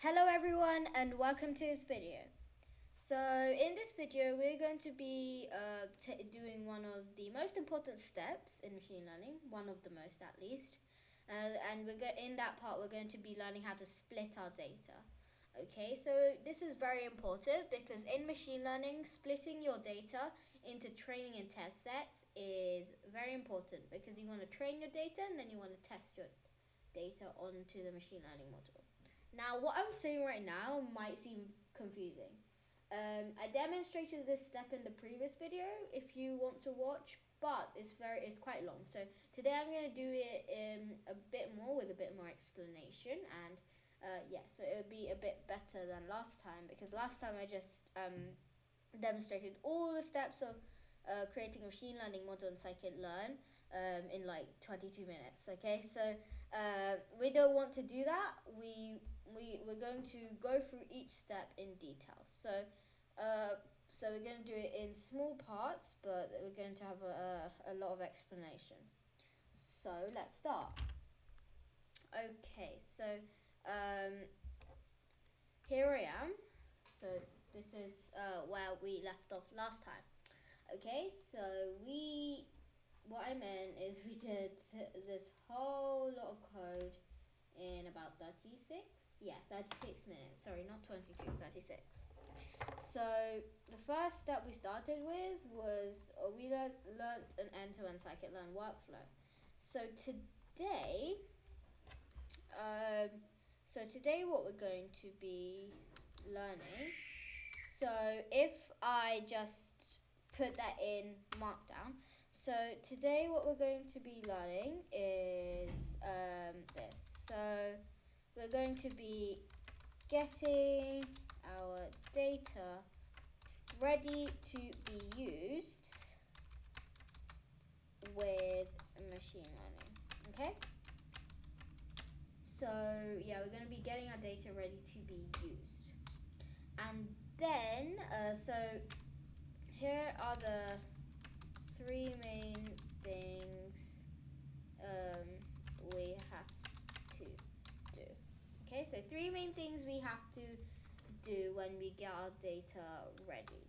Hello everyone and welcome to this video. So in this video we're going to be doing one of the most important steps in machine learning, one of the most at least, and in that part we're going to be learning how to split our data. Okay, so this is very important because in machine learning, splitting your data into training and test sets is very important because you want to train your data and then you want to test your data onto the machine learning model. Now, what I'm saying right now might seem confusing. I demonstrated this step in the previous video if you want to watch, but it's quite long. So today I'm going to do it a bit more with a bit more explanation, and so it'll be a bit better than last time because last time I just demonstrated all the steps of creating a machine learning model in Scikit-learn in like 22 minutes. Okay, so we don't want to do that. We're going to go through each step in detail. So we're going to do it in small parts, but we're going to have a lot of explanation. So let's start. Okay, so here I am. So this is where we left off last time. Okay, so what I meant is we did this whole lot of code in about 36 minutes. Sorry, not 22, 36. So the first step we started with was we learnt an end-to-end scikit-learn workflow. So today what we're going to be learning, so if I just put that in Markdown, so today what we're going to be learning is this. So we're going to be getting our data ready to be used with machine learning. Okay? So yeah, we're going to be getting our data ready to be used. And then, so here are the three main things we have to do. Okay, so three main things we have to do when we get our data ready.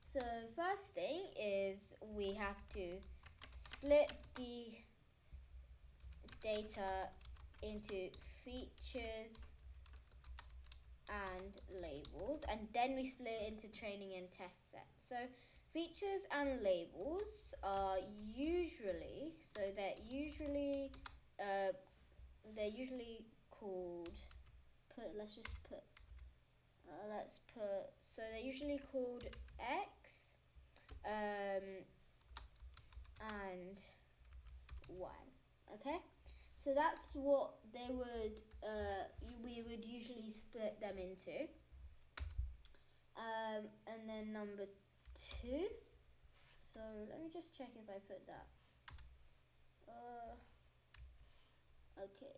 So first thing is we have to split the data into features and labels, and then we split it into training and test sets. So features and labels are usually called they're usually called X and Y. Okay, so that's what they would we would usually split them into. And then number 2. So let me just check if I put that. Okay,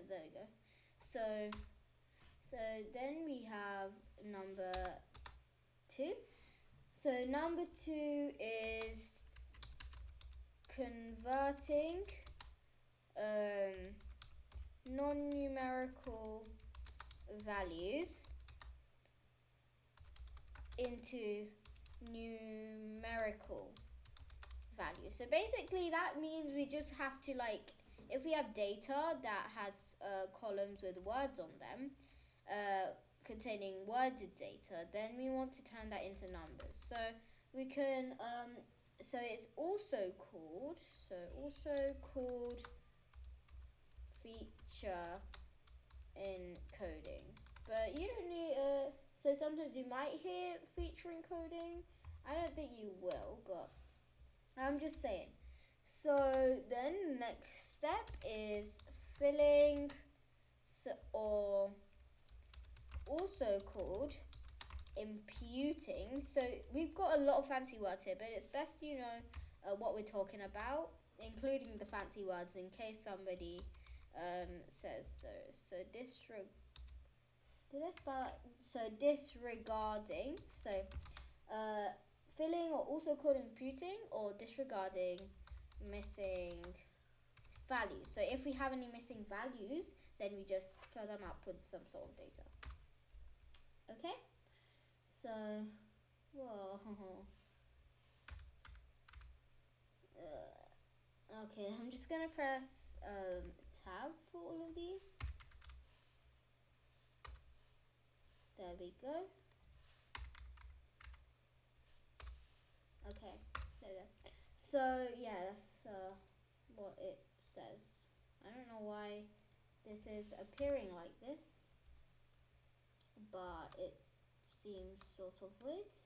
there we go. So then we have number 2. So number 2 is converting non-numerical values into numerical values. So basically that means we just have to, like, if we have data that has columns with words on them, containing worded data, then we want to turn that into numbers. So we can so it's also called feature encoding. But you don't need so sometimes you might hear feature encoding. I don't think you will, but I'm just saying. So then next step is filling, or also called imputing. So we've got a lot of fancy words here, but it's best you know what we're talking about, including the fancy words in case somebody says those. So disregarding. So filling, or also called imputing, or disregarding missing values. So if we have any missing values, then we just fill them up with some sort of data. Okay, so whoa. Okay, I'm just gonna press tab for all of these. There we go. Okay, there we go. So yeah, that's what it says. I don't know why this is appearing like this, but it seems sort of weird.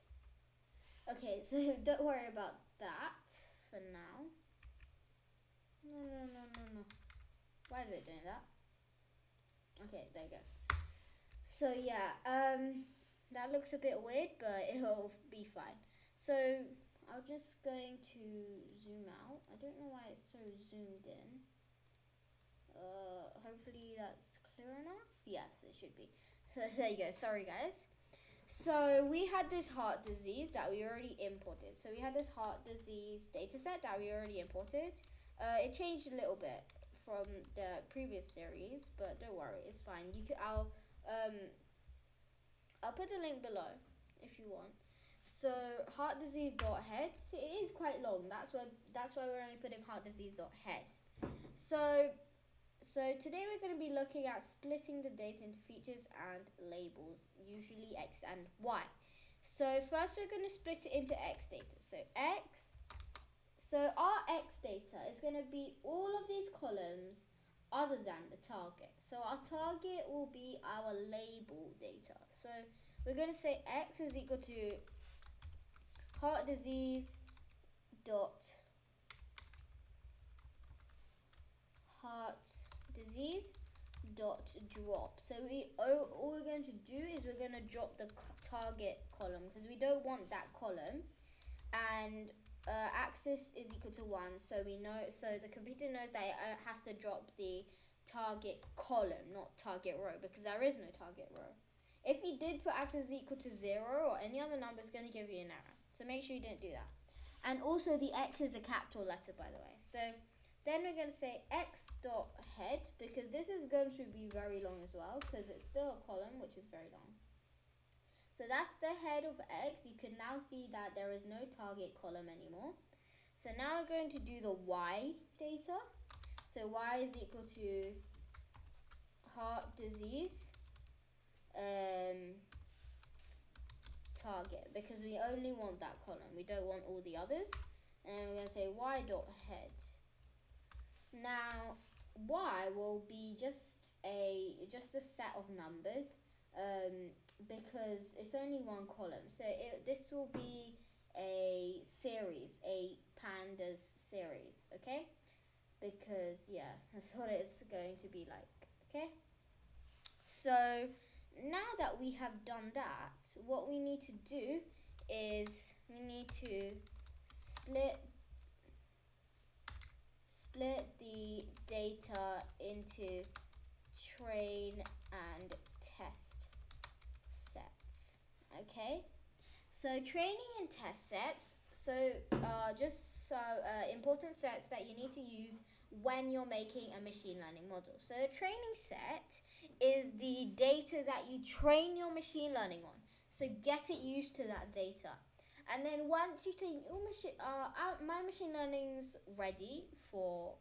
Okay, so don't worry about that for now. No. Why is it doing that? Okay, there you go. So yeah, that looks a bit weird, but it'll be fine. So I'm just going to zoom out. I don't know why it's so zoomed in. Hopefully that's clear enough. Yes, it should be. So there you go. Sorry, guys. So we had this heart disease that we already imported. So we had this heart disease data set that we already imported. It changed a little bit from the previous series, but don't worry, it's fine. I'll put the link below if you want. So heart disease dot head. It is quite long. That's why we're only putting heart disease dot head. So today we're going to be looking at splitting the data into features and labels, usually X and Y. So first we're going to split it into X data. So our X data is going to be all of these columns other than the target. So our target will be our label data. So we're going to say X is equal to heart disease dot drop. So all we're going to do is we're going to drop the target column because we don't want that column, and axis is equal to 1, so the computer knows that it has to drop the target column, not target row, because there is no target row. If you did put axis is equal to 0 or any other number, it's going to give you an error, so make sure you don't do that. And also the X is a capital letter, by the way. So then we're going to say X dot head, because this is going to be very long as well, because it's still a column, which is very long. So that's the head of X. You can now see that there is no target column anymore. So now we're going to do the Y data. So Y is equal to heart disease target, because we only want that column. We don't want all the others. And we're going to say Y dot head. Now Y will be just a set of numbers, because it's only one column. So this will be a series, a pandas series, okay? Because yeah, that's what it's going to be like, okay? So now that we have done that, what we need to do is we need to split the data into train and test sets. Okay, so training and test sets, just important sets that you need to use when you're making a machine learning model. So a training set is the data that you train your machine learning on. So get it used to that data. And then once you think my machine learning's ready for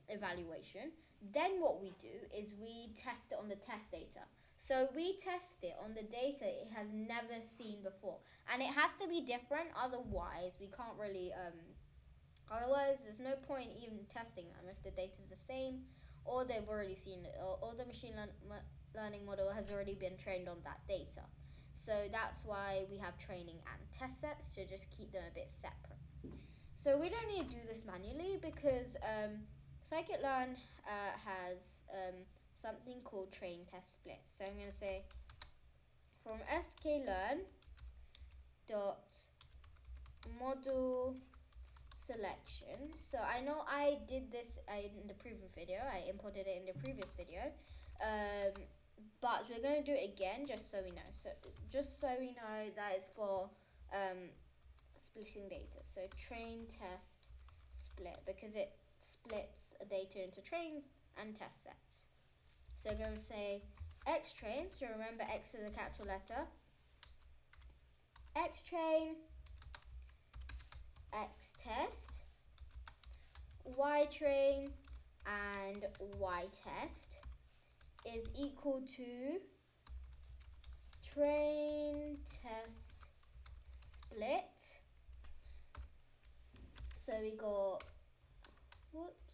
evaluation, then what we do is we test it on the test data. So we test it on the data it has never seen before, and it has to be different. Otherwise, we can't really. Otherwise, there's no point even testing them if the data is the same, or they've already seen it, or the machine learning model has already been trained on that data. So that's why we have training and test sets, to just keep them a bit separate. So we don't need to do this manually, because scikit-learn has something called train test split. So I'm going to say from sklearn dot model selection. So I know I did this in the previous video. I imported it in the previous video. But we're going to do it again just so we know. So just so we know that it's for splitting data. So train test split, because it splits data into train and test sets. So we're going to say X train. So remember X is a capital letter. X train, X test, Y train, and Y test is equal to train test split. So we got, whoops,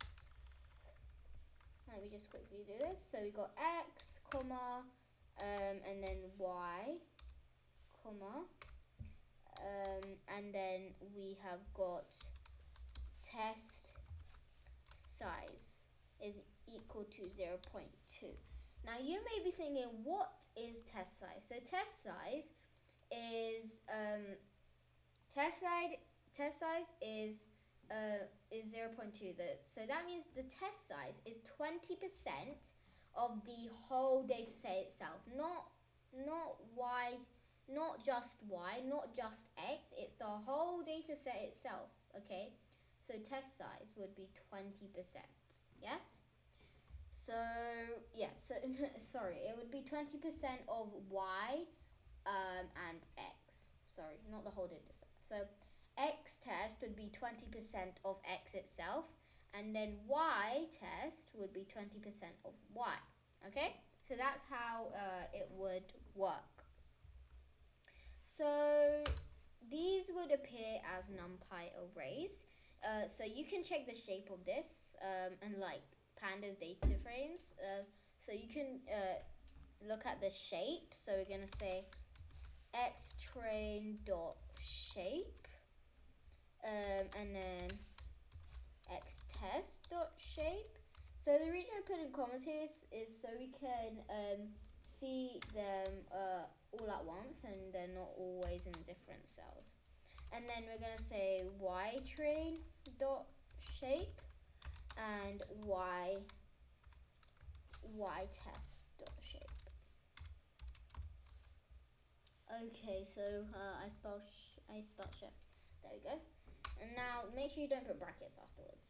let me just quickly do this. So we got X, comma, and then Y, comma, and then we have got test size is equal to 0.2. Now you may be thinking, what is test size? So test size is test size is 0.2. So that means the test size is 20% of the whole data set itself, not Y, not just Y, not just X. It's the whole data set itself. Okay, so test size would be 20%. Yes. So yeah, so sorry, it would be 20% of Y and X. Sorry, not the whole data set. So X test would be 20% of X itself, and then Y test would be 20% of Y. Okay, so that's how it would work. So these would appear as NumPy arrays. So you can check the shape of this and like pandas data frames. So you can look at the shape. So we're going to say xtrain.shape and then xtest.shape. So the reason I put in commas here is so we can see them all at once and they're not always in different cells. And then we're going to say ytrain.shape and ytest.shape. Okay, so I spell shape. There we go. And now make sure you don't put brackets afterwards.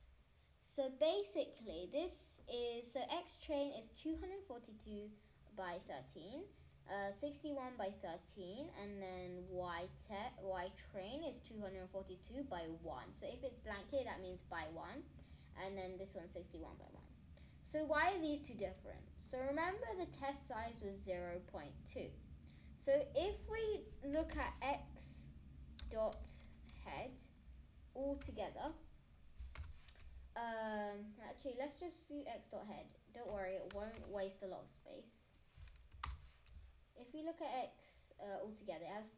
So basically this is, so X train is 242 by 13, 61 by 13, and then Y train is 242 by 1. So if it's blank here, that means by 1, and then this one's 61 by 1. So why are these two different? So remember the test size was 0.2. So if we look at X dot head all together, actually let's just view X dot head. Don't worry, it won't waste a lot of space. If we look at X all together, it has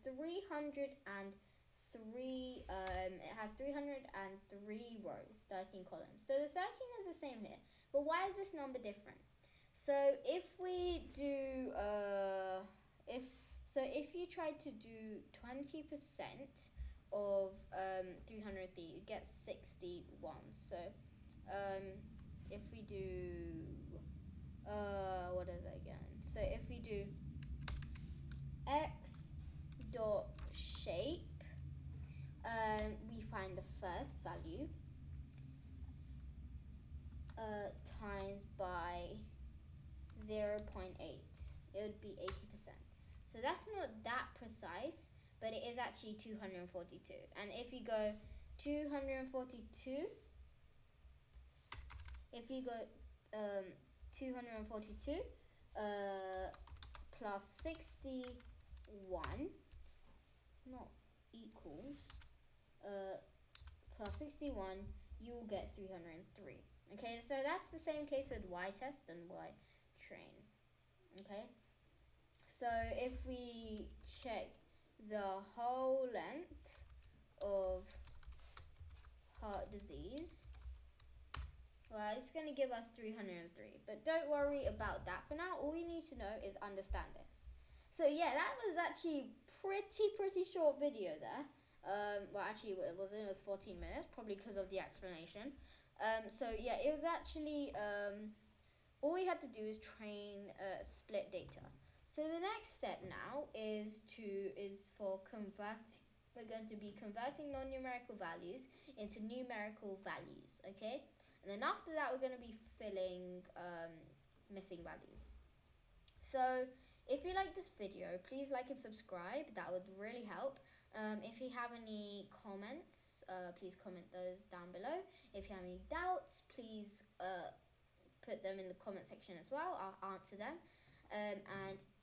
303 rows, 13 columns. So the 13 is the same here, but why is this number different? So if we do if you try to do 20% of 303, you get 61. So if we do what is it again? So if we do X dot shape, we find the first value times by 0.8. It would be 80%. So that's not that precise, but it is actually 242. And if you go 242, if you go 242 plus 61, not equals, plus 61, you will get 303. Okay, so that's the same case with Y test and Y train. Okay, so if we check the whole length of heart disease, well, it's going to give us 303, but don't worry about that for now. All you need to know is understand this. So yeah, that was actually pretty short video there. Well, actually it was 14 minutes, probably because of the explanation. So yeah, it was actually all we had to do is train split data. So the next step now is for we're going to be converting non-numerical values into numerical values, okay? And then after that, we're going to be filling missing values. So if you like this video, please like and subscribe. That would really help. If you have any comments, please comment those down below. If you have any doubts, please put them in the comment section as well. I'll answer them. And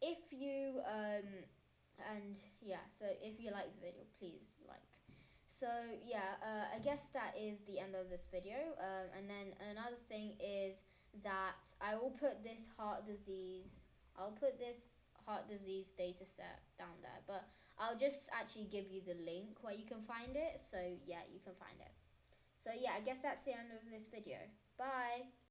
if you so if you like this video, please like. So I guess that is the end of this video. And then another thing is that I'll put this heart disease data set down there, but I'll just actually give you the link where you can find it. So yeah, you can find it. So yeah, I guess that's the end of this video. Bye.